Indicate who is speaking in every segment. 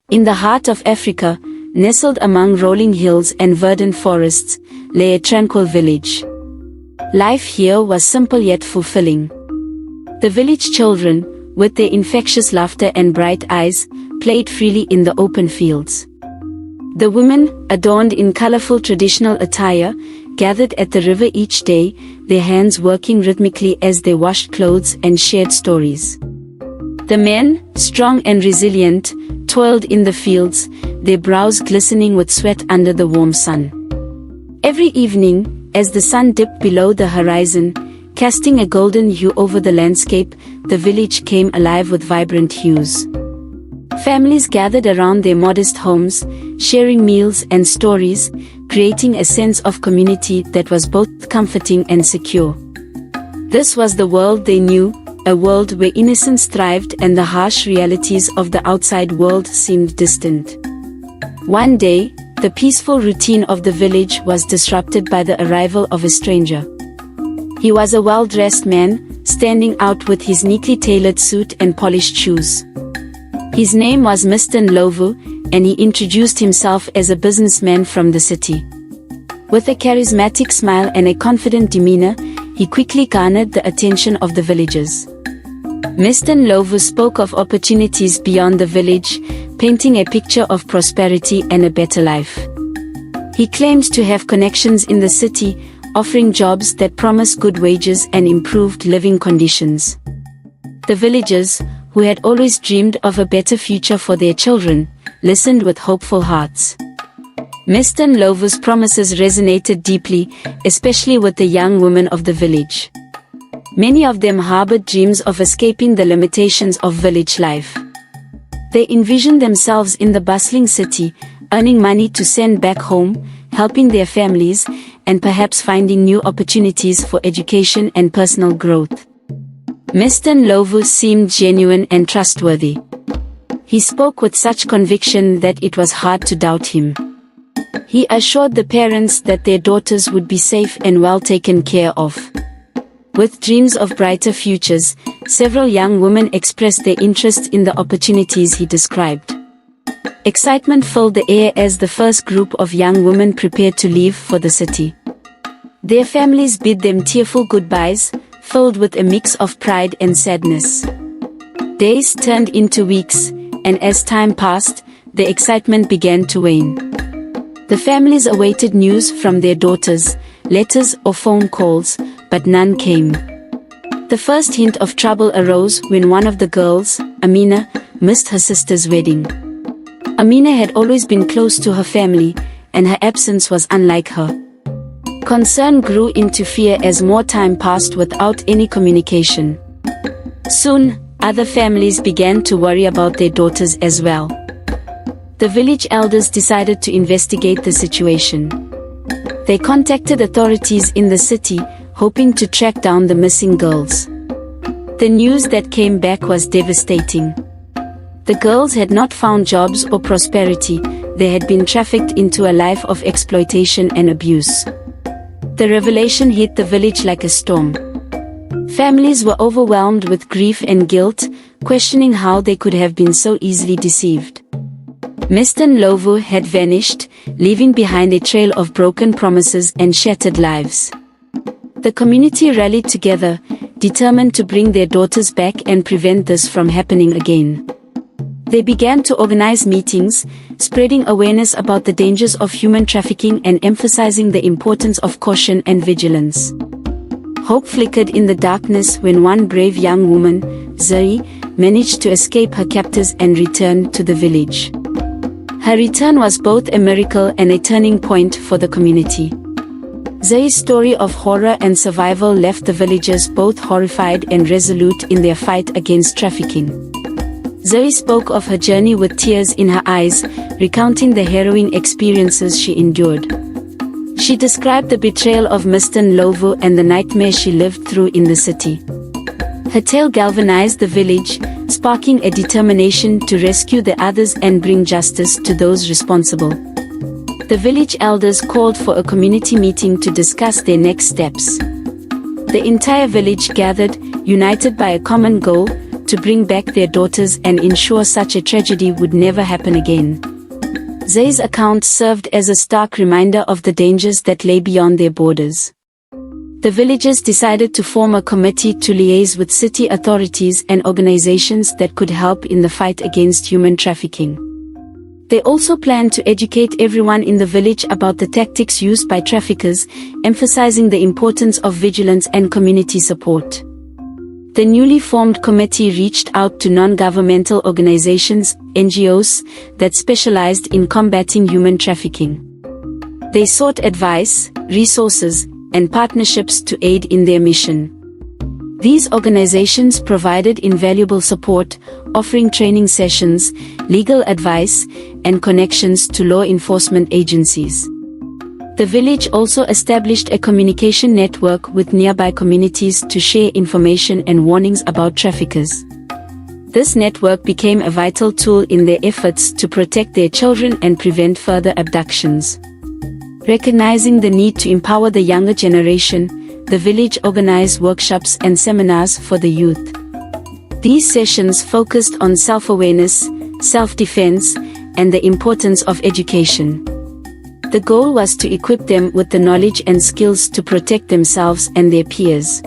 Speaker 1: In the heart of Africa, nestled among rolling hills and verdant forests, lay a tranquil village. Life here was simple yet fulfilling. The village children, with their infectious laughter and bright eyes, played freely in the open fields. The women, adorned in colorful traditional attire, gathered at the river each day, their hands working rhythmically as they washed clothes and shared stories. The men, strong and resilient, toiled in the fields, their brows glistening with sweat under the warm sun. Every evening, as the sun dipped below the horizon, casting a golden hue over the landscape, the village came alive with vibrant hues. Families gathered around their modest homes, sharing meals and stories, creating a sense of community that was both comforting and secure. This was the world they knew, a world where innocence thrived and the harsh realities of the outside world seemed distant. One day, the peaceful routine of the village was disrupted by the arrival of a stranger. He was a well-dressed man, standing out with his neatly tailored suit and polished shoes. His name was Mr. Ndlovu, and he introduced himself as a businessman from the city. With a charismatic smile and a confident demeanor, he quickly garnered the attention of the villagers. Mr. Ndlovu spoke of opportunities beyond the village, painting a picture of prosperity and a better life. He claimed to have connections in the city, offering jobs that promised good wages and improved living conditions. The villagers, who had always dreamed of a better future for their children, listened with hopeful hearts. Mr. Ndlovu's promises resonated deeply, especially with the young women of the village. Many of them harbored dreams of escaping the limitations of village life. They envisioned themselves in the bustling city, earning money to send back home, helping their families, and perhaps finding new opportunities for education and personal growth. Mr. Ndlovu seemed genuine and trustworthy. He spoke with such conviction that it was hard to doubt him. He assured the parents that their daughters would be safe and well taken care of. With dreams of brighter futures, several young women expressed their interest in the opportunities he described. Excitement filled the air as the first group of young women prepared to leave for the city. Their families bid them tearful goodbyes, filled with a mix of pride and sadness. Days turned into weeks, and as time passed, the excitement began to wane. The families awaited news from their daughters, letters or phone calls, but none came. The first hint of trouble arose when one of the girls, Amina, missed her sister's wedding. Amina had always been close to her family, and her absence was unlike her. Concern grew into fear as more time passed without any communication. Soon, other families began to worry about their daughters as well. The village elders decided to investigate the situation. They contacted authorities in the city, hoping to track down the missing girls. The news that came back was devastating. The girls had not found jobs or prosperity, they had been trafficked into a life of exploitation and abuse. The revelation hit the village like a storm. Families were overwhelmed with grief and guilt, questioning how they could have been so easily deceived. Mr. Ndlovu had vanished, leaving behind a trail of broken promises and shattered lives. The community rallied together, determined to bring their daughters back and prevent this from happening again. They began to organize meetings, spreading awareness about the dangers of human trafficking and emphasizing the importance of caution and vigilance. Hope flickered in the darkness when one brave young woman, Zoe, managed to escape her captors and return to the village. Her return was both a miracle and a turning point for the community. Zoe's story of horror and survival left the villagers both horrified and resolute in their fight against trafficking. Zoe spoke of her journey with tears in her eyes, recounting the harrowing experiences she endured. She described the betrayal of Mr. Ndlovu and the nightmare she lived through in the city. Her tale galvanized the village, sparking a determination to rescue the others and bring justice to those responsible. The village elders called for a community meeting to discuss their next steps. The entire village gathered, united by a common goal, to bring back their daughters and ensure such a tragedy would never happen again. Zay's account served as a stark reminder of the dangers that lay beyond their borders. The villagers decided to form a committee to liaise with city authorities and organizations that could help in the fight against human trafficking. They also planned to educate everyone in the village about the tactics used by traffickers, emphasizing the importance of vigilance and community support. The newly formed committee reached out to non-governmental organizations, NGOs, that specialized in combating human trafficking. They sought advice, resources, and partnerships to aid in their mission. These organizations provided invaluable support, offering training sessions, legal advice, and connections to law enforcement agencies. The village also established a communication network with nearby communities to share information and warnings about traffickers. This network became a vital tool in their efforts to protect their children and prevent further abductions. Recognizing the need to empower the younger generation, the village organized workshops and seminars for the youth. These sessions focused on self-awareness, self-defense, and the importance of education. The goal was to equip them with the knowledge and skills to protect themselves and their peers.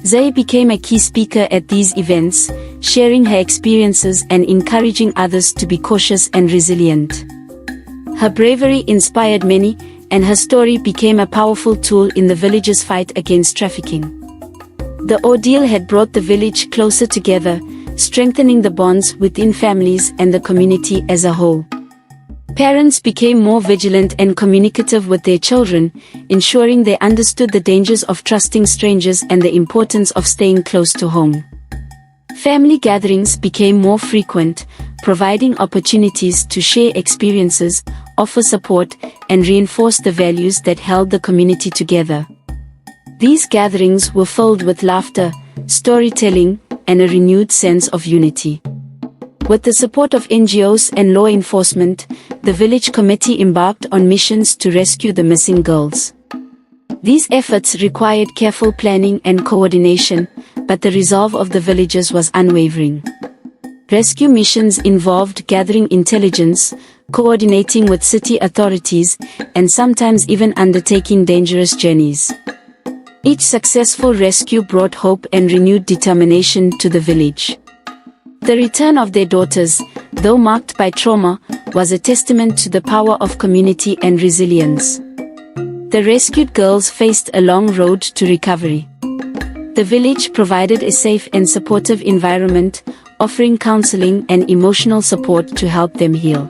Speaker 1: Zay became a key speaker at these events, sharing her experiences and encouraging others to be cautious and resilient. Her bravery inspired many, and her story became a powerful tool in the village's fight against trafficking. The ordeal had brought the village closer together, strengthening the bonds within families and the community as a whole. Parents became more vigilant and communicative with their children, ensuring they understood the dangers of trusting strangers and the importance of staying close to home. Family gatherings became more frequent, providing opportunities to share experiences, offer support, and reinforce the values that held the community together. These gatherings were filled with laughter, storytelling, and a renewed sense of unity. With the support of NGOs and law enforcement, the village committee embarked on missions to rescue the missing girls. These efforts required careful planning and coordination, but the resolve of the villagers was unwavering. Rescue missions involved gathering intelligence, coordinating with city authorities, and sometimes even undertaking dangerous journeys. Each successful rescue brought hope and renewed determination to the village. The return of their daughters, though marked by trauma, was a testament to the power of community and resilience. The rescued girls faced a long road to recovery. The village provided a safe and supportive environment, offering counseling and emotional support to help them heal.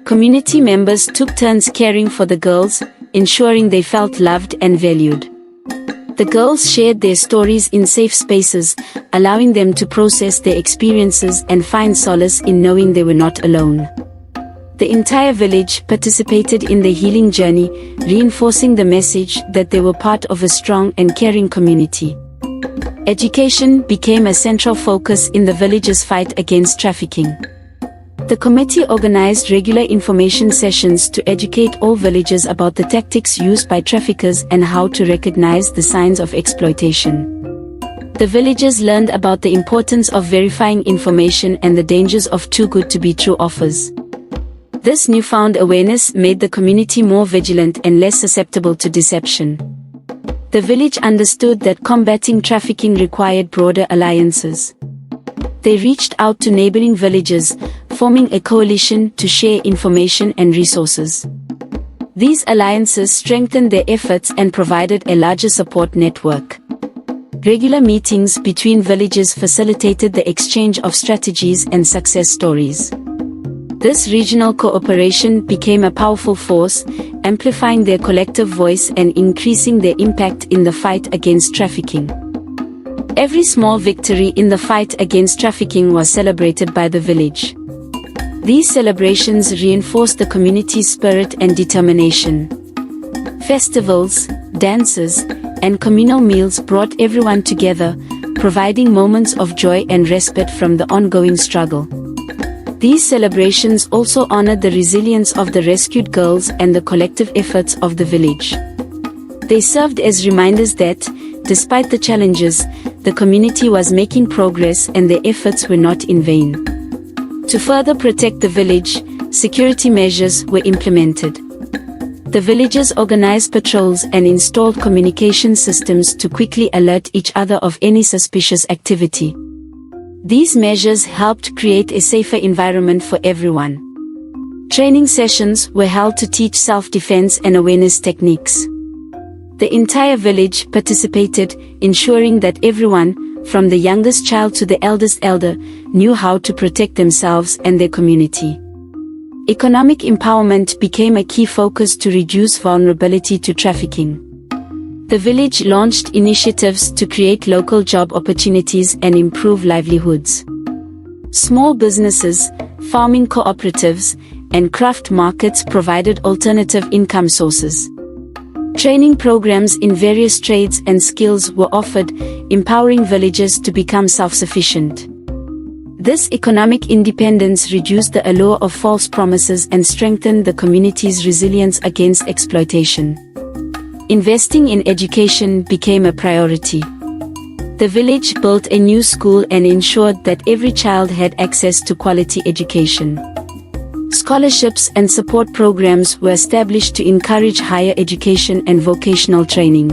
Speaker 1: Community members took turns caring for the girls, ensuring they felt loved and valued. The girls shared their stories in safe spaces, allowing them to process their experiences and find solace in knowing they were not alone. The entire village participated in the healing journey, reinforcing the message that they were part of a strong and caring community. Education became a central focus in the village's fight against trafficking. The committee organized regular information sessions to educate all villagers about the tactics used by traffickers and how to recognize the signs of exploitation. The villagers learned about the importance of verifying information and the dangers of too good to be true offers. This newfound awareness made the community more vigilant and less susceptible to deception. The village understood that combating trafficking required broader alliances. They reached out to neighboring villages, forming a coalition to share information and resources. These alliances strengthened their efforts and provided a larger support network. Regular meetings between villages facilitated the exchange of strategies and success stories. This regional cooperation became a powerful force, amplifying their collective voice and increasing their impact in the fight against trafficking. Every small victory in the fight against trafficking was celebrated by the village. These celebrations reinforced the community's spirit and determination. Festivals, dances, and communal meals brought everyone together, providing moments of joy and respite from the ongoing struggle. These celebrations also honored the resilience of the rescued girls and the collective efforts of the village. They served as reminders that, despite the challenges, the community was making progress and their efforts were not in vain. To further protect the village, security measures were implemented. The villagers organized patrols and installed communication systems to quickly alert each other of any suspicious activity. These measures helped create a safer environment for everyone. Training sessions were held to teach self-defense and awareness techniques. The entire village participated, ensuring that everyone, from the youngest child to the eldest elder, knew how to protect themselves and their community. Economic empowerment became a key focus to reduce vulnerability to trafficking. The village launched initiatives to create local job opportunities and improve livelihoods. Small businesses, farming cooperatives, and craft markets provided alternative income sources. Training programs in various trades and skills were offered, empowering villagers to become self-sufficient. This economic independence reduced the allure of false promises and strengthened the community's resilience against exploitation. Investing in education became a priority. The village built a new school and ensured that every child had access to quality education. Scholarships and support programs were established to encourage higher education and vocational training.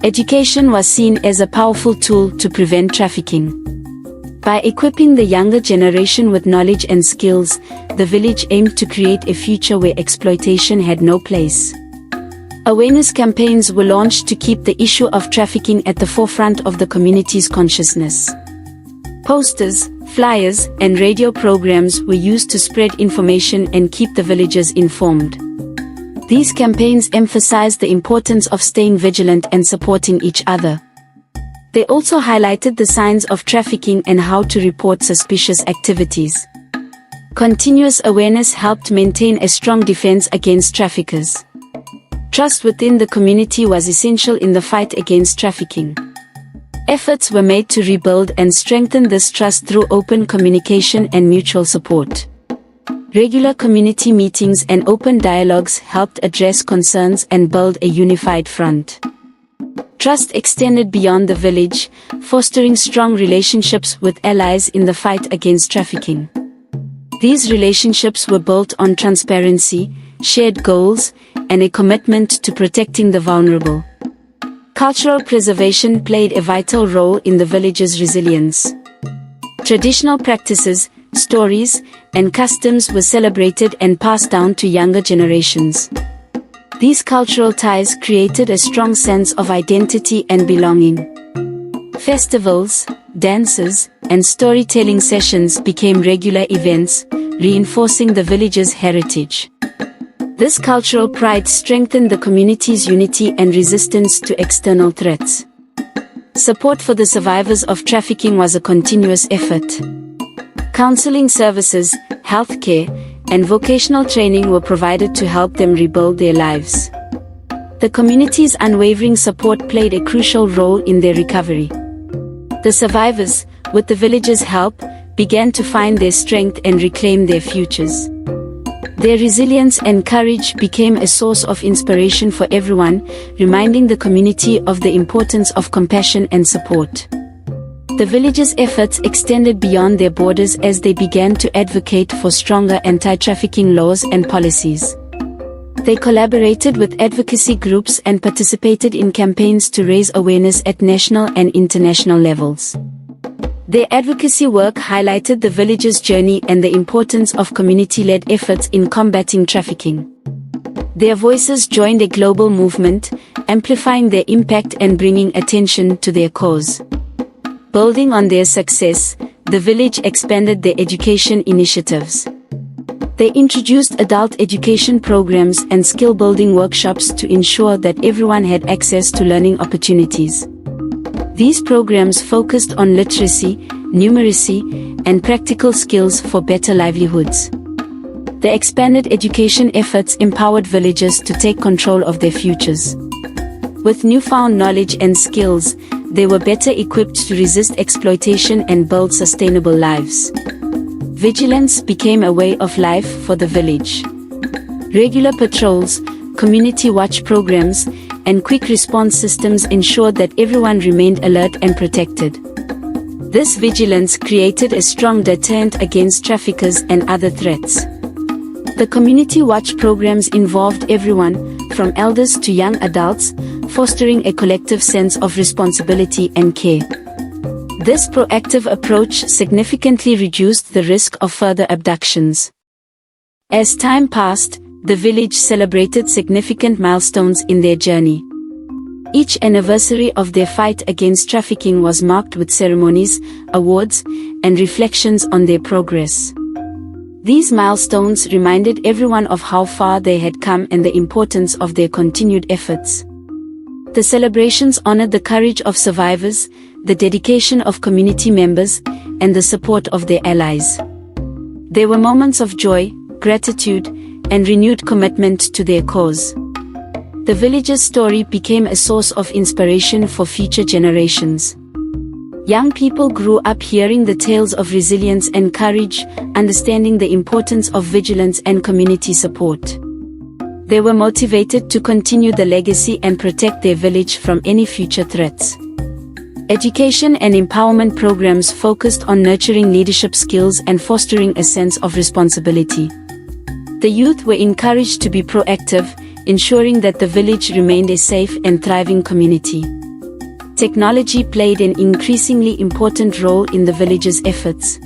Speaker 1: Education was seen as a powerful tool to prevent trafficking. By equipping the younger generation with knowledge and skills, the village aimed to create a future where exploitation had no place. Awareness campaigns were launched to keep the issue of trafficking at the forefront of the community's consciousness. Posters, flyers, and radio programs were used to spread information and keep the villagers informed. These campaigns emphasized the importance of staying vigilant and supporting each other. They also highlighted the signs of trafficking and how to report suspicious activities. Continuous awareness helped maintain a strong defense against traffickers. Trust within the community was essential in the fight against trafficking. Efforts were made to rebuild and strengthen this trust through open communication and mutual support. Regular community meetings and open dialogues helped address concerns and build a unified front. Trust extended beyond the village, fostering strong relationships with allies in the fight against trafficking. These relationships were built on transparency, shared goals, and a commitment to protecting the vulnerable. Cultural preservation played a vital role in the village's resilience. Traditional practices, stories, and customs were celebrated and passed down to younger generations. These cultural ties created a strong sense of identity and belonging. Festivals, dances, and storytelling sessions became regular events, reinforcing the village's heritage. This cultural pride strengthened the community's unity and resistance to external threats. Support for the survivors of trafficking was a continuous effort. Counseling services, healthcare, and vocational training were provided to help them rebuild their lives. The community's unwavering support played a crucial role in their recovery. The survivors, with the villagers' help, began to find their strength and reclaim their futures. Their resilience and courage became a source of inspiration for everyone, reminding the community of the importance of compassion and support. The villagers' efforts extended beyond their borders as they began to advocate for stronger anti-trafficking laws and policies. They collaborated with advocacy groups and participated in campaigns to raise awareness at national and international levels. Their advocacy work highlighted the villagers' journey and the importance of community-led efforts in combating trafficking. Their voices joined a global movement, amplifying their impact and bringing attention to their cause. Building on their success, the village expanded their education initiatives. They introduced adult education programs and skill-building workshops to ensure that everyone had access to learning opportunities. These programs focused on literacy, numeracy, and practical skills for better livelihoods. The expanded education efforts empowered villagers to take control of their futures. With newfound knowledge and skills, they were better equipped to resist exploitation and build sustainable lives. Vigilance became a way of life for the village. Regular patrols, community watch programs, and quick response systems ensured that everyone remained alert and protected. This vigilance created a strong deterrent against traffickers and other threats. The community watch programs involved everyone, from elders to young adults, fostering a collective sense of responsibility and care. This proactive approach significantly reduced the risk of further abductions. As time passed, the village celebrated significant milestones in their journey. Each anniversary of their fight against trafficking was marked with ceremonies, awards, and reflections on their progress. These milestones reminded everyone of how far they had come and the importance of their continued efforts. The celebrations honored the courage of survivors, the dedication of community members, and the support of their allies. There were moments of joy, gratitude, and renewed commitment to their cause. The village's story became a source of inspiration for future generations. Young people grew up hearing the tales of resilience and courage, understanding the importance of vigilance and community support. They were motivated to continue the legacy and protect their village from any future threats. Education and empowerment programs focused on nurturing leadership skills and fostering a sense of responsibility. The youth were encouraged to be proactive, ensuring that the village remained a safe and thriving community. Technology played an increasingly important role in the village's efforts.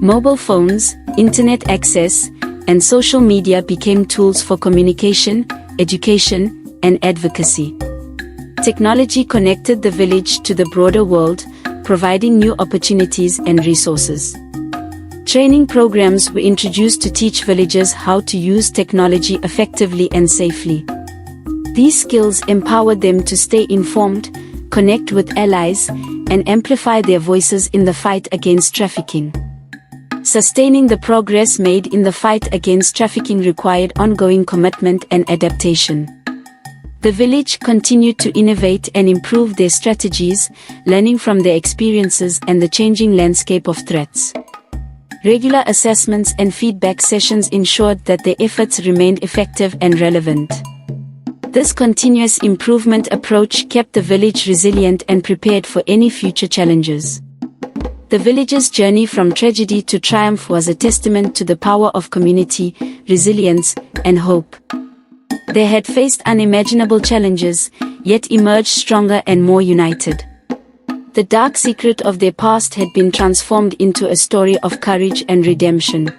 Speaker 1: Mobile phones, internet access, and social media became tools for communication, education, and advocacy. Technology connected the village to the broader world, providing new opportunities and resources. Training programs were introduced to teach villagers how to use technology effectively and safely. These skills empowered them to stay informed, connect with allies, and amplify their voices in the fight against trafficking. Sustaining the progress made in the fight against trafficking required ongoing commitment and adaptation. The village continued to innovate and improve their strategies, learning from their experiences and the changing landscape of threats. Regular assessments and feedback sessions ensured that their efforts remained effective and relevant. This continuous improvement approach kept the village resilient and prepared for any future challenges. The village's journey from tragedy to triumph was a testament to the power of community, resilience, and hope. They had faced unimaginable challenges, yet emerged stronger and more united. The dark secret of their past had been transformed into a story of courage and redemption.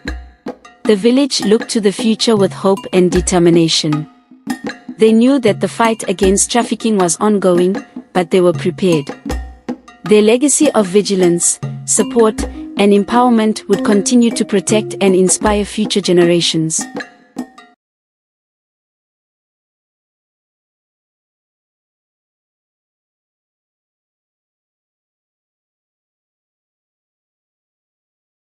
Speaker 1: The village looked to the future with hope and determination. They knew that the fight against trafficking was ongoing, but they were prepared. Their legacy of vigilance, support, and empowerment would continue to protect and inspire future generations.